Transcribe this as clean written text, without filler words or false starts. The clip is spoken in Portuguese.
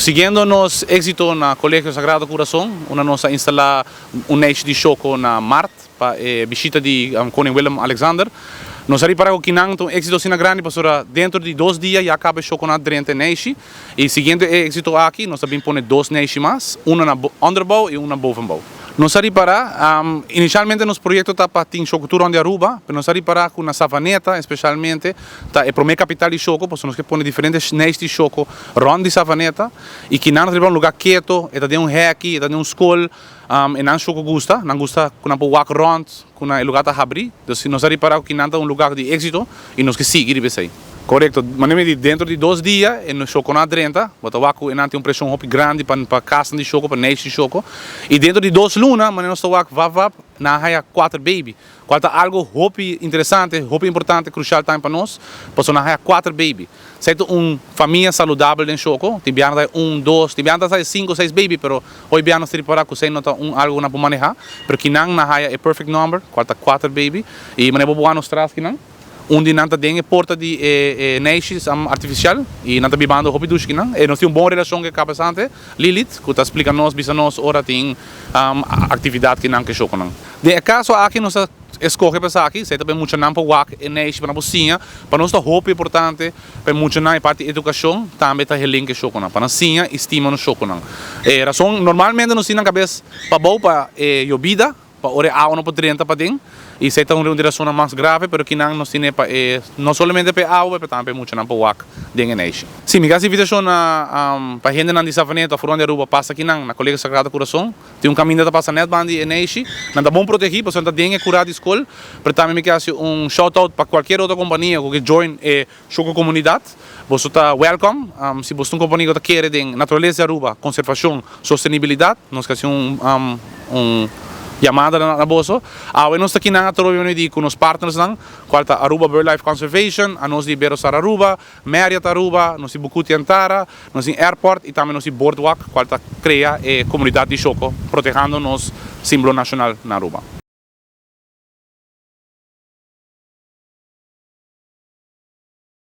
Seguindo nos éxito na Colegio Sagrado Coração, nós instalar eixo de choco na Marte para visita de Koning Willem Alexander. Nós ali para o Kinang um êxito assim grande, para dentro de 2 dias já acaba o choco na drente neixe. E seguindo o êxito aqui, nós também põe 2 neixe mais, uma na onderbouw e uma na bovenbouw. Nós ali para, inicialmente nos projetos está para ter choco tudo onde Aruba, mas nós ali para com na Savaneta, especialmente, tá é para minha capital de choco, porque nós que põe diferentes neixe de choco rond de Savaneta, e que nós um lugar quieto, e tem hack, e tem school, e não choco gusta, não gusta com um walk rond, com o lugar tá abrir, então nós ali para que não um lugar de êxito e nós que seguir isso aí. Correto, mas dentro de 2 dias, no choco na drenta, bota waku e tem pressão hopi grande para casa de choco, para neixe de choco, e dentro de 2 lunas, mas nós waku vap na haia 4 baby. Qual algo hopi interessante, hopi importante, crucial também para nós, para na haia 4 baby. Certo, família saudável em choco, tem biana 1, 2, tem biana 5, 6 baby, pero hoje biana se para que você nota algo na para manejar, porque não na haia é perfect number, qual 4 baby, e mané bobo nos traz que não. Onde não tem porta de neixes artificial e não tem bibando hobby dos que não e nós temos uma boa relação com a cabeçante Lilith que está explicando nós bisa nós ora tem atividade que não que choco não de caso aqui nós escolhe para aqui sei também muito não para walk e neixe para bocinha para nós está hobby importante para muito não parte educação também está relink que choco não para nós sim estima no choco não razão normalmente nós temos na cabeça para boa para vida para ora a não para 30 para dentro e se está uma direção mais grave, pero que não tem não somente para água, mas também muito não para o ar de neixe. Sim, me gasta invitação para gente na Savaneta, fora onde Aruba passa aqui na Colegio Sagrado Coração, tem caminho que passa net bandi neixe, não está bom proteger, porque não tem curar de escola, mas também me gasta shout out para qualquer outra companhia que join a sua comunidade, você está welcome, se você uma companhia que quer de natureza Aruba, conservação, sustentabilidade, nós gastamos chamada na bolsa. Nós estamos aqui na Aruba com os partners qual está Aruba BirdLife Conservation, a nós de Berosar Aruba, Marriott Aruba, nós de Bucuti Antara, nós de Airport e também nós de Boardwalk, qual está cria a comunidade de choco, protegendo nos símbolo nacional na Aruba.